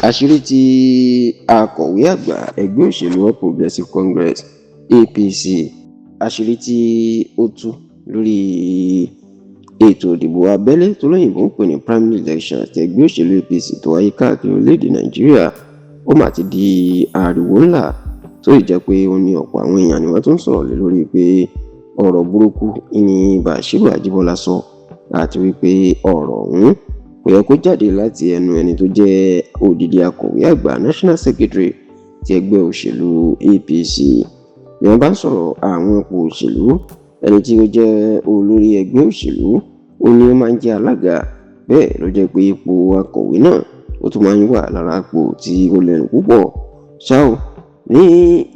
àṣírí tí akọ̀wé àgbà ẹgbẹ́ òṣèlú All Progressives Congress APC àṣírí tí ó tú lórí ètò ìdìbò abẹ́lé tó lóyìnbó ń pè ní primary election àti ẹgbẹ́ òṣèlú APC tó wáyé káàkiri orílẹ̀-èdè Nàìjíríà ó mà ti di ariwo ńlá tó ì jẹ́ pé ó ní ọ̀pọ̀ àwọn èèyàn ni wọ́n tún sọ̀rọ̀ lé lórí pé ọ̀rọ̀ burúkú ni Bashiru Ajíbọ́lá sọ àti wípé ọ̀rọ̀ ọ̀hún kò yẹ kó jáde láti ẹnu ẹni tó jẹ́ odidi akọ̀wé àgbà National Secretary ti ẹgbẹ́ òṣèlú APC. Bí wọ́n bá ń sọ̀rọ̀ àwọn ipò òṣèlú, ẹni tí ó jẹ́ olórí ẹgbẹ́ òṣèlú ó ní ó máa ń jẹ́ alága, bẹ́ẹ̀ ló jẹ́ pé ipò akọ̀wé náà ó tún máa ń wà lára ipò tí ó lẹ́nu púpọ̀. Ṣá o, ní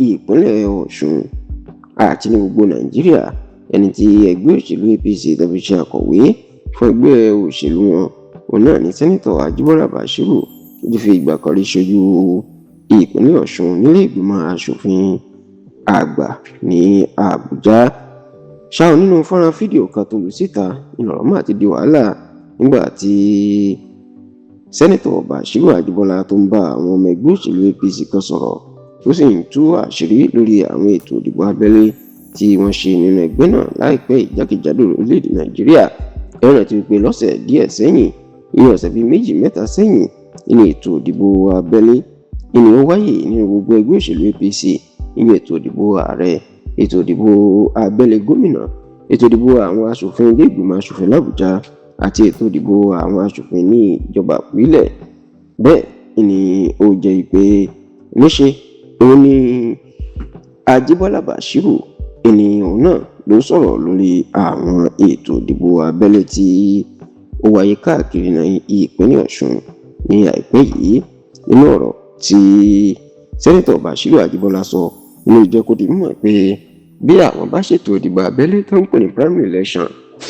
ìpínlẹ̀ Ọ̀ṣun àti ní gbogbo Nàìjíríà, ẹni tí ẹgbẹ́ òṣèlú APC tàbí ṣe akọ̀wé fún ẹgbẹ́ òṣèlú wọn òun náà ni sẹ́nitọ̀ Ajíbọ́lá Bashiru tó ti fi ìgbà kan rí ṣojú ìpínlẹ̀ Ọ̀ṣun nílé ìgbìmọ̀ asòfin àgbà ní Àbújá. Ṣá o, nínú fọ́nrán fídíò kan tó lù síta ìlọ̀rọ̀ máa ti di wàhálà nígbà tí sẹ́nitọ̀ Bashiru Ajíbọ́lá tó ń bá àwọn ọmọ ẹgbẹ́ òṣèlú APC kan sọ̀rọ̀ tó sì ń tú àṣírí lórí àwọn ètò ìdìbò abẹ́lé tí wọ́n ṣe nínú ẹgbẹ́ náà láìpẹ́ ìjákèjádò orílẹ̀-èdè Nàìjíríà. Ẹ rántí wípé lọ́sẹ̀ díẹ̀ sẹ́yìn, ìyẹn ọ̀sẹ̀ bíi méjì mẹ́ta sẹ́yìn, nínú ètò ìdìbò abẹ́lé nínú ó wáyé nínú gbogbo ẹgbẹ́ òṣèlú APC, nínú ètò ìdìbò ààrẹ, ètò ìdìbò abẹ́lé gómìnà, ètò ìdìbò àwọn aṣòfin ilé ìgbìmọ̀ aṣòfin l'Àbújá àti ètò ìdìbò àwọn aṣòfin ní ìjọba ìpínlẹ̀. Bẹ́ẹ̀ ni ó jẹ́ pé níṣe òun ni Ajíbọ́lá Bashiru òun náà ló sọ̀rọ̀ lórí àwọn ètò ìdìbò abẹ́lé tí ó wáyé káàkiri ìpínlẹ̀ Ọ̀ṣun ní àìpẹ́ yìí. Nínú ọ̀rọ̀ tí sẹ́nitọ̀ Bashiru Ajíbọ́lá sọ ló jẹ́ kó di mímọ̀ pé bí àwọn bá ṣètò ìdìbò abẹ́lé tó ń pè ní primary election,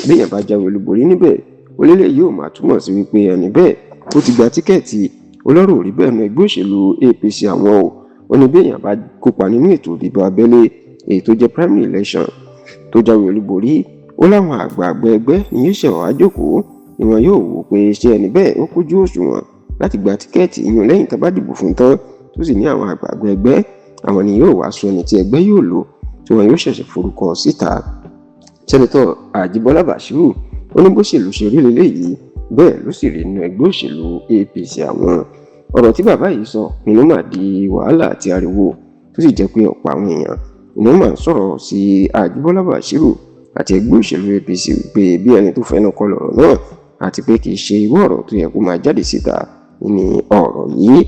bí èèyàn bá jáwé olúborí níbẹ̀, olélẹ̀ yóò máa túmọ̀ sí wípé ẹni bẹ́ẹ̀ ó ti gba tíkẹ́ẹ̀tì. Ọlọ́rọ̀ ò rí bẹ́ẹ̀ nu ẹgbẹ́ òṣèlú APC àwọn ó ní bí èèyàn bá kópa nínú ètò ìdìbò abẹ́lé èyí tó jẹ́ primary election tó jáwé olúborí, ó láwọn àgbààgbà ẹgbẹ́ ni yóò ṣẹ̀ wá jókòó ni wọn yóò wò pé ṣé ẹni bẹ́ẹ̀ ó kójú òṣùwọ̀n láti gba tíkẹ́ẹ̀tì ìyún lẹ́yìn tó bá dìbò fún tán tó sì ní àwọn àgbààgbà ẹgbẹ́, àwọn ni yóò wá sọ ẹni tí ẹgbẹ́ yóò lò tí wọn yóò ṣẹ̀ṣẹ̀ forúkọ síta. Sẹ́nitọ̀ Ajíbọ́lá Bashiru ó ní bó ṣèlú ṣe rí lélẹ́yìí bẹ́ẹ̀ ló sì rí nínú ẹgbẹ́ òṣèlú APC àwọn. Ọ̀rọ̀ tí bàbá yìí sọ inú mà di wàhálà àti ariwo tó sì jẹ́ pé ọ̀pọ̀ àwọn èèyàn inú mà ń sọ̀rọ̀ sí Ajíbọ́lá Bashiru àti ẹgbẹ́ òṣèlú APC pé bí ẹni tó fẹ́nu kọ lọ̀rọ̀ náà àti pé kì í ṣe irú ọ̀rọ̀ tó yẹ kó máa jáde síta ní ọ̀rọ̀ yìí.